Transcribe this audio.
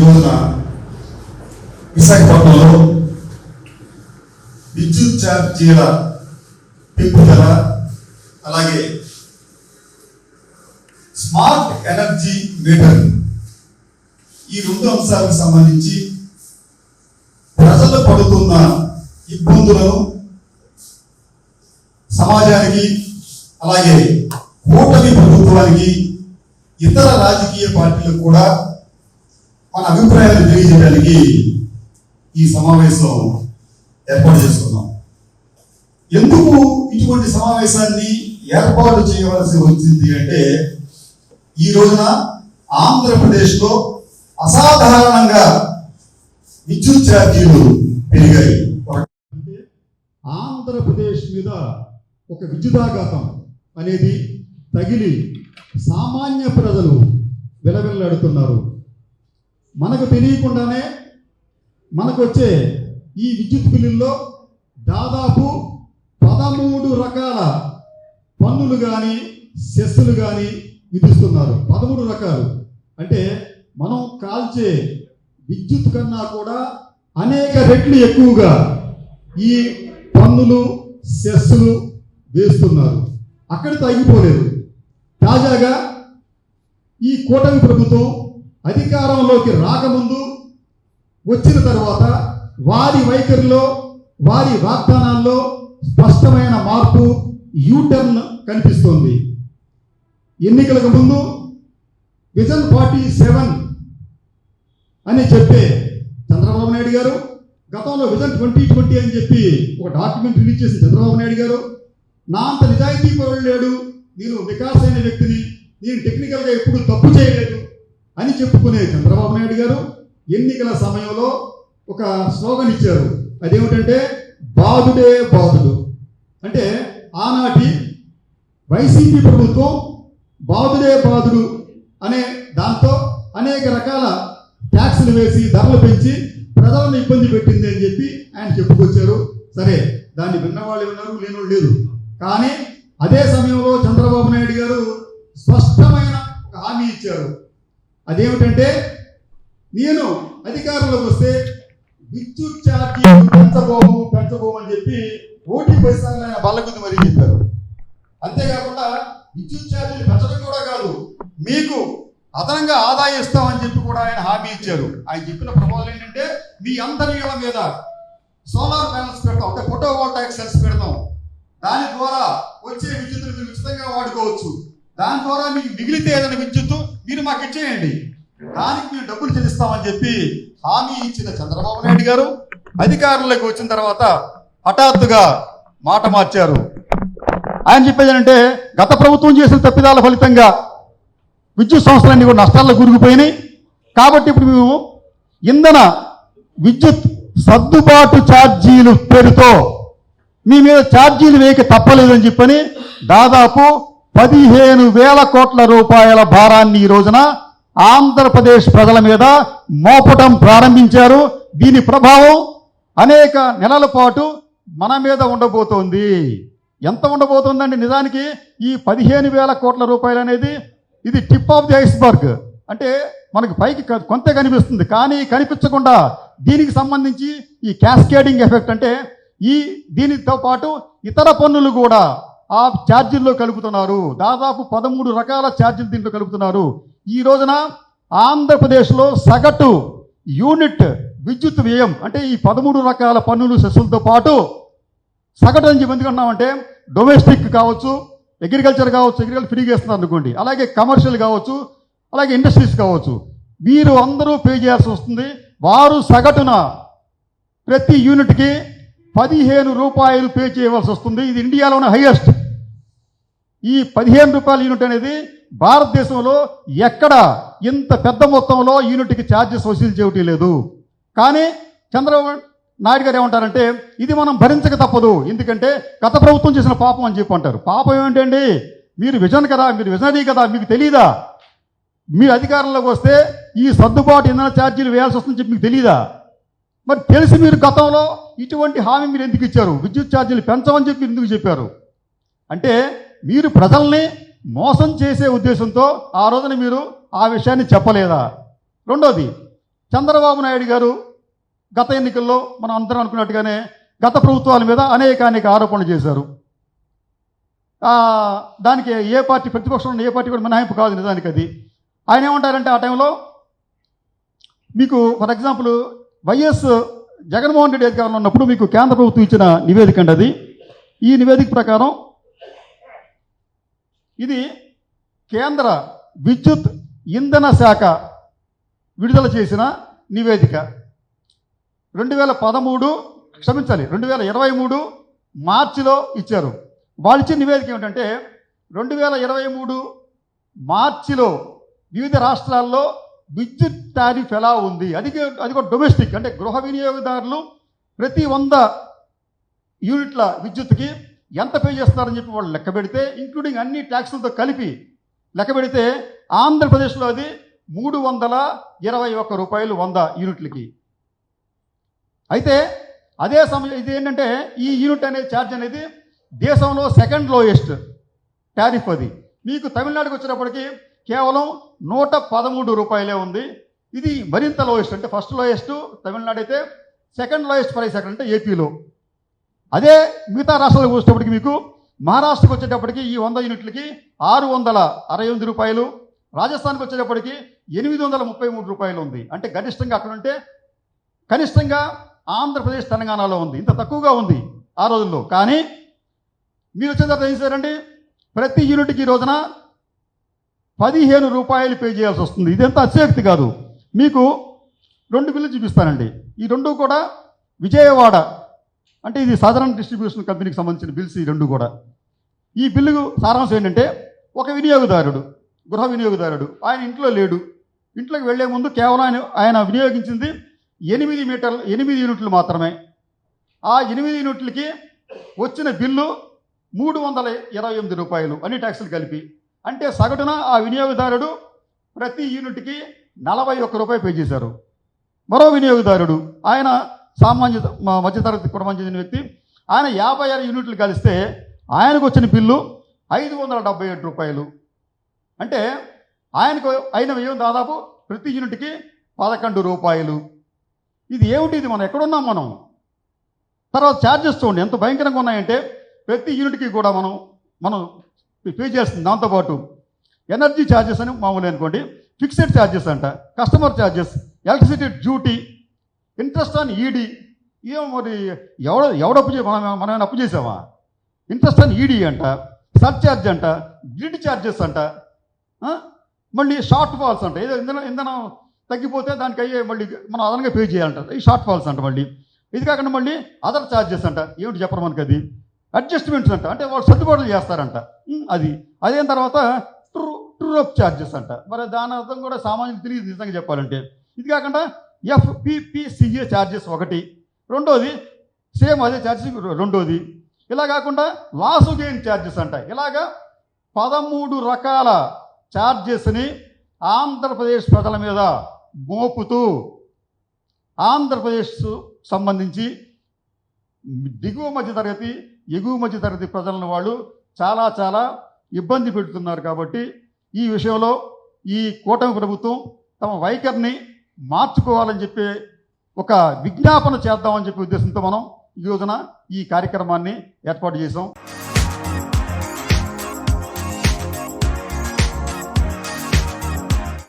రోజున విశాఖపట్నంలో విద్యుత్ ఛార్జీల పెంపుదల, అలాగే స్మార్ట్ ఎనర్జీ మీటర్, ఈ రెండు అంశాలకు సంబంధించి ప్రజలు పడుతున్న ఇబ్బందులను సమాజానికి, అలాగే కూటమి ప్రభుత్వానికి, ఇతర రాజకీయ పార్టీలకు కూడా మన అభిప్రాయాలు తెలియజేయడానికి ఈ సమావేశం ఏర్పాటు చేసుకున్నాం. ఎందుకు ఇటువంటి సమావేశాన్ని ఏర్పాటు చేయవలసి వచ్చింది అంటే, ఈ రోజున ఆంధ్రప్రదేశ్లో అసాధారణంగా విద్యుత్ ఛార్జీలు పెరిగాయి. ఆంధ్రప్రదేశ్ మీద ఒక విద్యుదాఘాతం అనేది తగిలి సామాన్య ప్రజలు విలవిల్లాడుతున్నారు. మనకు తెలియకుండానే మనకు వచ్చే ఈ విద్యుత్ బిల్లుల్లో దాదాపు 13 రకాల పన్నులు కానీ సెస్సులు కానీ విధిస్తున్నారు. 13 రకాలు అంటే మనం కాల్చే విద్యుత్ కన్నా కూడా అనేక రెట్లు ఎక్కువగా ఈ పన్నులు సెస్సులు వేస్తున్నారు. అక్కడితో ఆగిపోలేదు. తాజాగా ఈ కూటమి ప్రభుత్వం అధికారంలోకి రాకముందు, వచ్చిన తర్వాత వారి వైఖరిలో, వారి వాగ్దానాల్లో స్పష్టమైన మార్పు, యూటర్న్ కనిపిస్తోంది. ఎన్నికలకు ముందు విజన్ 47 అని చెప్పే చంద్రబాబు నాయుడు గారు, గతంలో విజన్ 2020 అని చెప్పి ఒక డాక్యుమెంట్ రిలీజ్ చేసిన చంద్రబాబు నాయుడు గారు, నా అంత నిజాయితీ పరుడు లేడు, నేను వికాసైన వ్యక్తిని, నేను టెక్నికల్గా ఎప్పుడు తప్పు చేయలేదు అని చెప్పుకునే చంద్రబాబు నాయుడు గారు ఎన్నికల సమయంలో ఒక స్లోగన్ ఇచ్చారు. అదేమిటంటే బాధుడే బాధుడు. అంటే ఆనాటి వైసీపీ ప్రభుత్వం బాధుడే బాధుడు అనే దాంతో అనేక రకాల ట్యాక్సులు వేసి ధరలు పెంచి ప్రజలను ఇబ్బంది పెట్టింది అని చెప్పి ఆయన చెప్పుకొచ్చారు. సరే, దాన్ని విన్నవాళ్ళు విన్నారు, లేనివాళ్ళు లేదు. కానీ అదే సమయంలో చంద్రబాబు నాయుడు గారు స్పష్టమైన ఒక హామీ ఇచ్చారు. అదేమిటంటే, నేను అధికారంలోకి వస్తే విద్యుత్ ఛార్జీలు పెంచబోము అని చెప్పి 1 సార్లు ఆయన బల్లగుద్ది మరీ చెప్పారు. అంతేకాకుండా విద్యుత్ ఛార్జీలు పెంచడం కూడా కాదు, మీకు అదనంగా ఆదాయం ఇస్తామని చెప్పి కూడా ఆయన హామీ ఇచ్చారు. ఆయన చెప్పిన ప్రపోజల్ ఏంటంటే, మీ అందరి ఇళ్ల మీద సోలార్ ప్యానల్స్ పెడతాం, అంటే ఫోటోవోల్టాయిక్ సెల్స్ పెడతాం, దాని ద్వారా వచ్చే విద్యుత్తును మీరు ఉచితంగా వాడుకోవచ్చు, దాని ద్వారా మీకు మిగిలితే ఏదైనా విద్యుత్తు మీరు మాకు ఇచ్చేయండి, దానికి మేము డబ్బులు చెల్లిస్తామని చెప్పి హామీ ఇచ్చిన చంద్రబాబు నాయుడు గారు అధికారంలోకి వచ్చిన తర్వాత హఠాత్తుగా మాట మార్చారు. ఆయన చెప్పేది ఏంటంటే, గత ప్రభుత్వం చేసిన తప్పిదాల ఫలితంగా విద్యుత్ సంస్థలన్నీ కూడా నష్టాల్లో కూరుకుపోయినాయి, కాబట్టి ఇప్పుడు మేము ఇంధన విద్యుత్ సర్దుబాటు ఛార్జీలు పేరుతో మీ మీద ఛార్జీలు వేయక తప్పలేదని చెప్పని దాదాపు 15,000 కోట్ల రూపాయల భారాన్ని ఈ రోజున ఆంధ్రప్రదేశ్ ప్రజల మీద మోపటం ప్రారంభించారు. దీని ప్రభావం అనేక నెలల పాటు మన మీద ఉండబోతోంది. ఎంత ఉండబోతుందండి? నిజానికి ఈ 15,000 కోట్ల రూపాయలు అనేది ఇది టిప్ ఆఫ్ ది ఐస్బర్గ్. అంటే మనకి పైకి కొంత కనిపిస్తుంది, కానీ కనిపించకుండా దీనికి సంబంధించి ఈ క్యాస్కేడింగ్ ఎఫెక్ట్, అంటే దీనితో పాటు ఇతర పన్నులు కూడా ఆ ఛార్జీల్లో కలుపుతున్నారు. దాదాపు 13 రకాల ఛార్జీలు దీంట్లో కలుపుతున్నారు. ఈ రోజున ఆంధ్రప్రదేశ్లో సగటు యూనిట్ విద్యుత్ వ్యయం, అంటే ఈ 13 రకాల పన్నులు సెస్సులతో పాటు సగటు అని చెప్పి ఎందుకున్నామంటే, డొమెస్టిక్ కావచ్చు, అగ్రికల్చర్ కావచ్చు, అగ్రికల్చర్ ఫ్రీగా ఇస్తున్నారు అనుకోండి, అలాగే కమర్షియల్ కావచ్చు, అలాగే ఇండస్ట్రీస్ కావచ్చు, వీరు అందరూ పే చేయాల్సి వస్తుంది. వారు సగటున ప్రతి యూనిట్కి 15 రూపాయలు పే చేయవలసి వస్తుంది. ఇది ఇండియాలోనే హైయెస్ట్. ఈ 15 రూపాయల యూనిట్ అనేది భారతదేశంలో ఎక్కడ ఇంత పెద్ద మొత్తంలో యూనిట్కి ఛార్జెస్ వసూలు చేయటం లేదు. కానీ చంద్రబాబు నాయుడు గారు ఏమంటారంటే, ఇది మనం భరించక తప్పదు, ఎందుకంటే గత ప్రభుత్వం చేసిన పాపం అని చెప్పి అంటారు. పాపం ఏమిటండి? మీరు విజన్ కదా, మీరు విజనరీ కదా, మీకు తెలియదా? మీరు అధికారంలోకి వస్తే ఈ సర్దుబాటు ఇంధన ఛార్జీలు వేయాల్సి వస్తుందని చెప్పి మీకు తెలియదా? మరి తెలిసి మీరు గతంలో ఇటువంటి హామీ మీరు ఎందుకు ఇచ్చారు? విద్యుత్ ఛార్జీలు పెంచమని చెప్పి ఎందుకు చెప్పారు? అంటే మీరు ప్రజల్ని మోసం చేసే ఉద్దేశంతో ఆ రోజున మీరు ఆ విషయాన్ని చెప్పలేదా? రెండోది, చంద్రబాబు నాయుడు గారు గత ఎన్నికల్లో మనం అందరం అనుకున్నట్టుగానే గత ప్రభుత్వాల మీద అనేక ఆరోపణలు చేశారు. దానికి ఏ పార్టీ, ప్రతిపక్షంలో ఉన్న ఏ పార్టీ కూడా మినహాయింపు కాదు నిజానికి. అది ఆయన ఏమంటారంటే, ఆ టైంలో మీకు for example YS Jaganmohan Reddy అధికారంలో ఉన్నప్పుడు మీకు కేంద్ర ప్రభుత్వం ఇచ్చిన నివేదిక అండి అది. ఈ నివేదిక ప్రకారం ఇది కేంద్ర విద్యుత్ ఇంధన శాఖ విడుదల చేసిన నివేదిక. 2023 మార్చిలో ఇచ్చారు. వాళ్ళు ఇచ్చిన నివేదిక ఏమిటంటే 2023 మార్చిలో వివిధ రాష్ట్రాల్లో విద్యుత్ టారిఫ్ ఎలా ఉంది, అది కూడా డొమెస్టిక్, అంటే గృహ వినియోగదారులు ప్రతి 100 యూనిట్ల విద్యుత్కి ఎంత పే చేస్తారని చెప్పి వాళ్ళు లెక్క పెడితే, ఇంక్లూడింగ్ అన్ని ట్యాక్సులతో కలిపి లెక్క పెడితే ఆంధ్రప్రదేశ్లో అది 321 రూపాయలు 100 యూనిట్లకి. అయితే అదే సమయం ఇది ఏంటంటే ఈ యూనిట్ అనే ఛార్జ్ అనేది దేశంలో సెకండ్ లోయెస్ట్ టారిఫ్. అది మీకు తమిళనాడుకి వచ్చేటప్పటికి కేవలం 113 రూపాయలే ఉంది. ఇది మరింత లోయెస్ట్, అంటే ఫస్ట్ లోయెస్ట్ తమిళనాడు అయితే సెకండ్ లోయెస్ట్ ప్రైస్ ఎక్కడ అంటే ఏపీలో. అదే మిగతా రాష్ట్రాలకు వచ్చేటప్పటికి మీకు మహారాష్ట్రకి వచ్చేటప్పటికి ఈ 100 యూనిట్లకి 668 రూపాయలు, రాజస్థాన్కి వచ్చేటప్పటికి 833 రూపాయలు ఉంది. అంటే గరిష్టంగా అక్కడ ఉంటే కనిష్టంగా ఆంధ్రప్రదేశ్ తెలంగాణలో ఉంది. ఇంత తక్కువగా ఉంది ఆ రోజుల్లో. కానీ మీరు వచ్చే తర్వాత ఏం చేశారండి, ప్రతి యూనిట్కి ఈ రోజున 15 రూపాయలు పే చేయాల్సి వస్తుంది. ఇదంతా అతిశయోక్తి కాదు. మీకు 2 బిల్లు చూపిస్తానండి. ఈ 2 కూడా విజయవాడ, అంటే ఇది సాధారణ డిస్ట్రిబ్యూషన్ కంపెనీకి సంబంధించిన బిల్స్ ఈ 2 కూడా. ఈ బిల్లు సారాంశం ఏంటంటే, ఒక వినియోగదారుడు, గృహ వినియోగదారుడు, ఆయన ఇంట్లో లేడు. ఇంట్లోకి వెళ్లే ముందు కేవలం ఆయన వినియోగించింది 8 యూనిట్లు మాత్రమే. ఆ 8 యూనిట్లకి వచ్చిన బిల్లు 328 రూపాయలు, అన్ని ట్యాక్సులు కలిపి. అంటే సగటున ఆ వినియోగదారుడు ప్రతి యూనిట్కి 41 రూపాయలు పే చేశారు. మరో వినియోగదారుడు, ఆయన సామాన్య మధ్యతరగతి కుటుంబం చెందిన వ్యక్తి, ఆయన 56 యూనిట్లు కలిస్తే ఆయనకు వచ్చిన బిల్లు 577 రూపాయలు. అంటే ఆయనకు అయిన వ్యయం దాదాపు ప్రతి యూనిట్కి 11 రూపాయలు. ఇది ఏమిటి? ఇది మనం ఎక్కడున్నాం మనం? తర్వాత ఛార్జెస్ చూడండి ఎంత భయంకరంగా ఉన్నాయంటే, ప్రతి యూనిట్కి కూడా మనం పే చేస్తుంది. దాంతోపాటు ఎనర్జీ ఛార్జెస్ అని మామూలు అనుకోండి, ఫిక్స్డ్ ఛార్జెస్ అంట, customer charges, electricity duty, interest on ED. ఏమో మరి ఎవడప్పు మనమేమైనా అప్పు చేసామా? ఇంట్రెస్ట్ ఆన్ ఈడీ అంట, సర్ఛార్జ్ అంట, గ్రిడ్ ఛార్జెస్ అంట, మళ్ళీ షార్ట్ ఫాల్స్ అంట. ఏదో ఇంధనం తగ్గిపోతే దానికి అయ్యే మళ్ళీ మనం అదనంగా పే చేయాలంట, ఈ షార్ట్ ఫాల్స్ అంట. మళ్ళీ ఇది కాకుండా మళ్ళీ అదర్ ఛార్జెస్ అంట. ఏమిటి చెప్పరు మనకి అది? అడ్జస్ట్మెంట్స్ అంట, అంటే వాళ్ళు సర్దుబాట్లు చేస్తారంట. అదేం తర్వాత ట్రూ అప్ ఛార్జెస్ అంట. మరి దాని అర్థం కూడా సామాన్యులు తెలియదు నిజంగా చెప్పాలంటే. ఇది కాకుండా FPPCA ఛార్జెస్ ఒకటి, రెండోది సేమ్ అదే ఛార్జెస్ రెండోది. ఇలా కాకుండా లాస్ గెయిన్ ఛార్జెస్ అంట. ఇలాగా 13 రకాల ఛార్జెస్ని ఆంధ్రప్రదేశ్ ప్రజల మీద మోపుతూ ఆంధ్రప్రదేశ్ సంబంధించి దిగువ మధ్యతరగతి, ఎగువ మధ్యతరగతి ప్రజలను వాళ్ళు చాలా ఇబ్బంది పెడుతున్నారు. కాబట్టి ఈ విషయంలో ఈ కూటమి ప్రభుత్వం తమ వైఖరిని మార్చుకోవాలని చెప్పి ఒక విజ్ఞాపన చేద్దామని చెప్పే ఉద్దేశంతో మనం ఈ రోజున ఈ కార్యక్రమాన్ని ఏర్పాటు చేశాం.